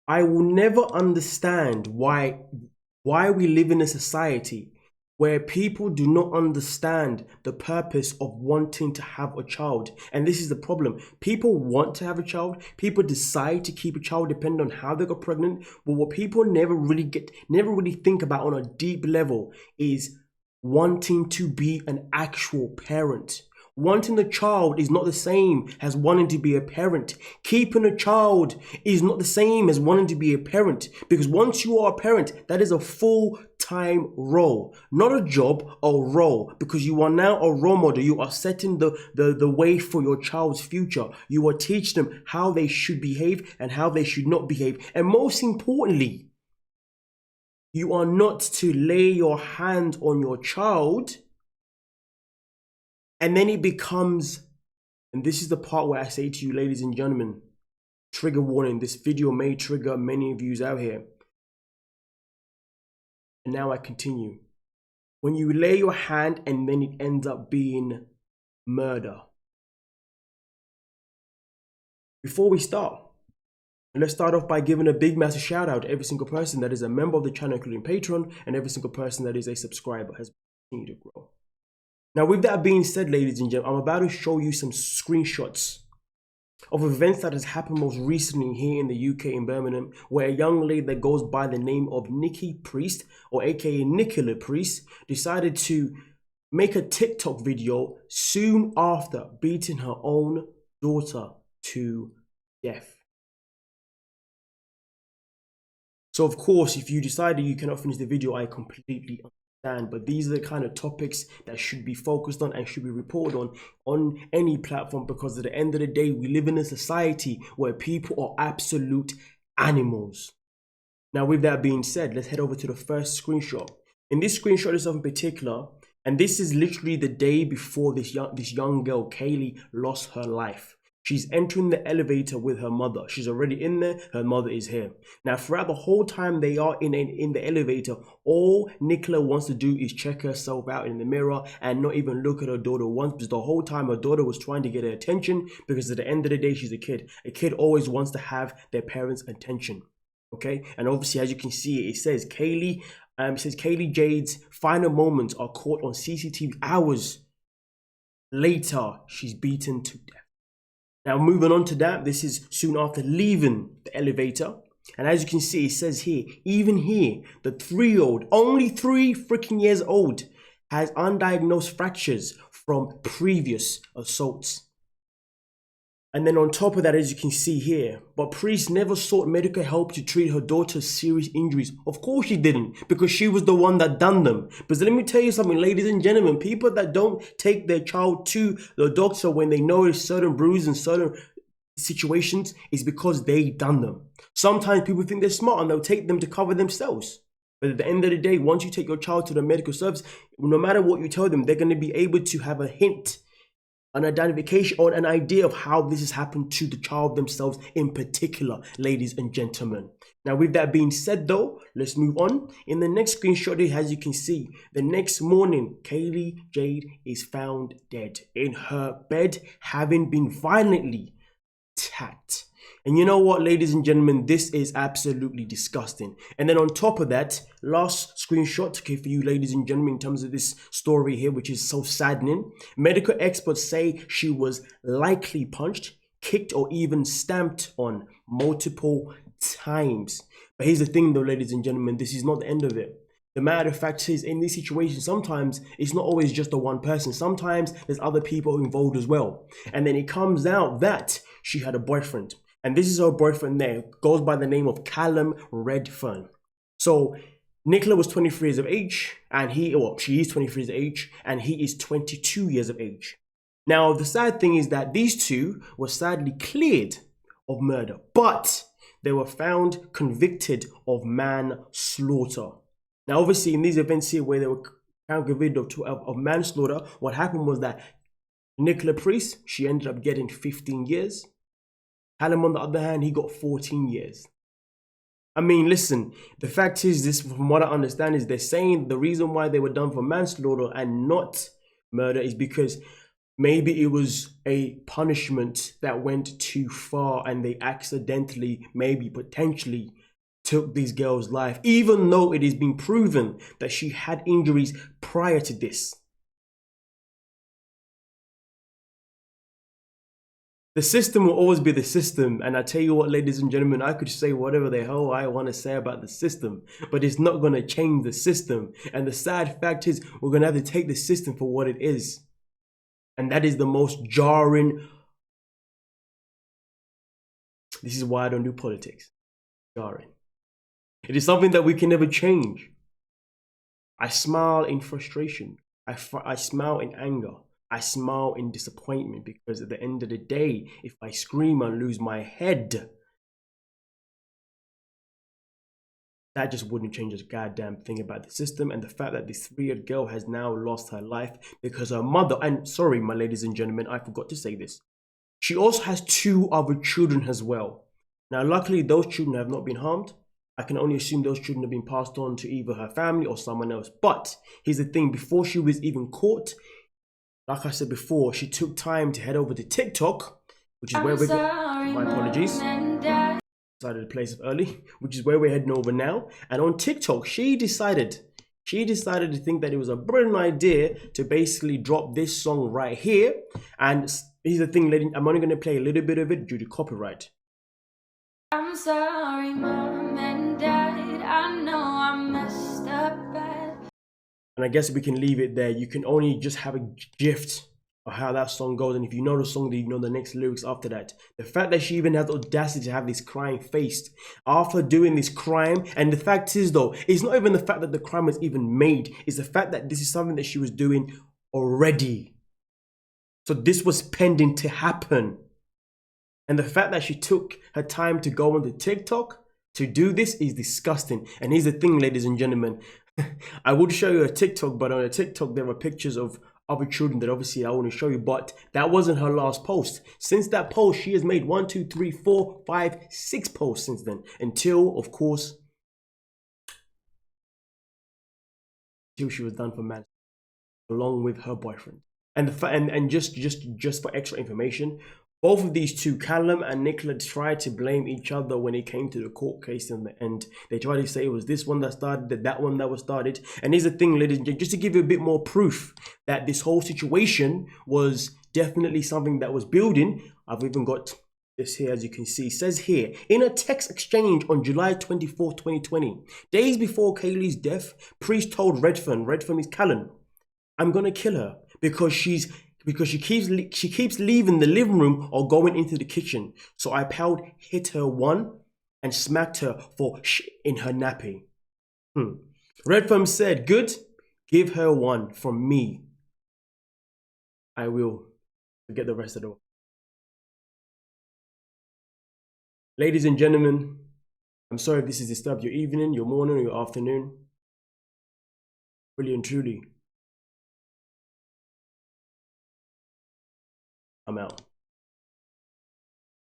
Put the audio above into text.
I will never understand why we live in a society where people do not understand the purpose of wanting to have a child. And this is the problem. People want to have a child. People decide to keep a child depending on how they got pregnant. But what people never really think about on a deep level is wanting to be an actual parent. Wanting a child is not the same as wanting to be a parent. Keeping a child is not the same as wanting to be a parent, because once you are a parent, that is a full-time role, not a job, a role, because you are now a role model. You are setting the way for your child's future. You are teaching them how they should behave and how they should not behave. And most importantly, you are not to lay your hand on your child and then it becomes, and this is the part where I say to you, ladies and gentlemen, trigger warning, this video may trigger many of you out here. And now I continue. When you lay your hand and then it ends up being murder. Before we start, let's start off by giving a big massive shout out to every single person that is a member of the channel, including Patreon, and every single person that is a subscriber has continued to grow. Now, with that being said, ladies and gentlemen, I'm about to show you some screenshots of events that has happened most recently here in the UK in Birmingham, where a young lady that goes by the name of Nikki Priest, or aka Nicola Priest, decided to make a TikTok video soon after beating her own daughter to death. So of course, if you decided you cannot finish the video, I completely understand, but these are the kind of topics that should be focused on and should be reported on any platform, because at the end of the day, we live in a society where people are absolute animals. Now, with that being said, let's head over to the first screenshot. In this screenshot itself in particular, and this is literally the day before this young girl, Kaylee, lost her life. She's entering the elevator with her mother. She's already in there. Her mother is here. Now, throughout the whole time they are in the elevator, all Nicola wants to do is check herself out in the mirror and not even look at her daughter once, because the whole time her daughter was trying to get her attention, because at the end of the day, she's a kid. A kid always wants to have their parents' attention. Okay? And obviously, as you can see, it says Kaylee Jade's final moments are caught on CCTV hours later. She's beaten to death. Now, moving on to that, this is soon after leaving the elevator. And as you can see, it says here, even here, the 3-year-old, only 3 freaking years old, has undiagnosed fractures from previous assaults. And then on top of that, as you can see here, but Priest never sought medical help to treat her daughter's serious injuries. Of course she didn't, because she was the one that done them. But let me tell you something, ladies and gentlemen, people that don't take their child to the doctor when they notice certain bruises and certain situations is because they done them. Sometimes people think they're smart and they'll take them to cover themselves. But at the end of the day, once you take your child to the medical service, no matter what you tell them, they're going to be able to have a hint, an identification or an idea of how this has happened to the child themselves in particular, ladies and gentlemen. Now, with that being said though, let's move on. In the next screenshot, as you can see, the next morning, Kaylee Jade is found dead in her bed, having been violently attacked. And you know what, ladies and gentlemen, this is absolutely disgusting. And then on top of that, last screenshot, okay, for you ladies and gentlemen, in terms of this story here, which is so saddening. Medical experts say she was likely punched, kicked, or even stamped on multiple times. But here's the thing though, ladies and gentlemen, this is not the end of it. The matter of fact is, in these situations, sometimes it's not always just the one person. Sometimes there's other people involved as well. And then it comes out that she had a boyfriend. And this is her boyfriend there, goes by the name of Callum Redfern. So Nicola was 23 years of age, and she is 23 years of age, and he is 22 years of age. Now, the sad thing is that these two were sadly cleared of murder, but they were found convicted of manslaughter. Now, obviously, in these events here where they were found convicted of manslaughter, what happened was that Nicola Priest, she ended up getting 15 years. Callum, on the other hand, he got 14 years. I mean, listen, the fact is, this, from what I understand, is they're saying the reason why they were done for manslaughter and not murder is because Maybe it was a punishment that went too far and they accidentally, maybe potentially, took this girl's life, even though it has been proven that she had injuries prior to this. The system will always be the system, and I tell you what, ladies and gentlemen, I could say whatever the hell I want to say about the system, but it's not going to change the system. And the sad fact is, we're going to have to take the system for what it is. And that is the most jarring. This is why I don't do politics. Jarring. It is something that we can never change. I smile in frustration. I smile in anger. I smile in disappointment, because at the end of the day, if I scream and lose my head, that just wouldn't change a goddamn thing about the system. And the fact that this 3-year-old girl has now lost her life because her mother, and sorry, my ladies and gentlemen, I forgot to say this, she also has 2 other children as well. Now, luckily, those children have not been harmed. I can only assume those children have been passed on to either her family or someone else. But here's the thing, before she was even caught, like I said before, she took time to head over to TikTok, which is where we're going. My apologies. Decided to place it early, which is where we're heading over now. And on TikTok, she decided to think that it was a brilliant idea to basically drop this song right here. And here's the thing, lady, I'm only going to play a little bit of it due to copyright. I'm sorry, Mom and Dad, I know I messed up bad. And I guess we can leave it there. You can only just have a gift of how that song goes. And if you know the song, then you know the next lyrics after that. The fact that she even has the audacity to have this crying face after doing this crime. And the fact is, though, it's not even the fact that the crime was even made. It's the fact that this is something that she was doing already. So this was pending to happen. And the fact that she took her time to go onto TikTok to do this is disgusting. And here's the thing, ladies and gentlemen. I would show you a TikTok, but on a TikTok, there were pictures of other children that obviously I want to show you. But that wasn't her last post. Since that post, she has made 1, 2, 3, 4, 5, 6 posts since then. Until, of course, until she was done for man, along with her boyfriend. And just for extra information, both of these two, Callum and Nicola, tried to blame each other when it came to the court case in the end. They tried to say it was this one that started, that one that was started. And here's the thing, ladies and gentlemen, just to give you a bit more proof that this whole situation was definitely something that was building. I've even got this here, as you can see. It says here, in a text exchange on July 24, 2020, days before Kaylee's death, Priest told Redfern is Callum, I'm gonna kill her because she keeps leaving the living room or going into the kitchen. So I hit her 1 and smacked her for in her nappy. Redfern said, good, give her 1 from me. I will forget the rest of it. Ladies and gentlemen, I'm sorry if this has disturbed your evening, your morning, or your afternoon. Really and truly, I'm out.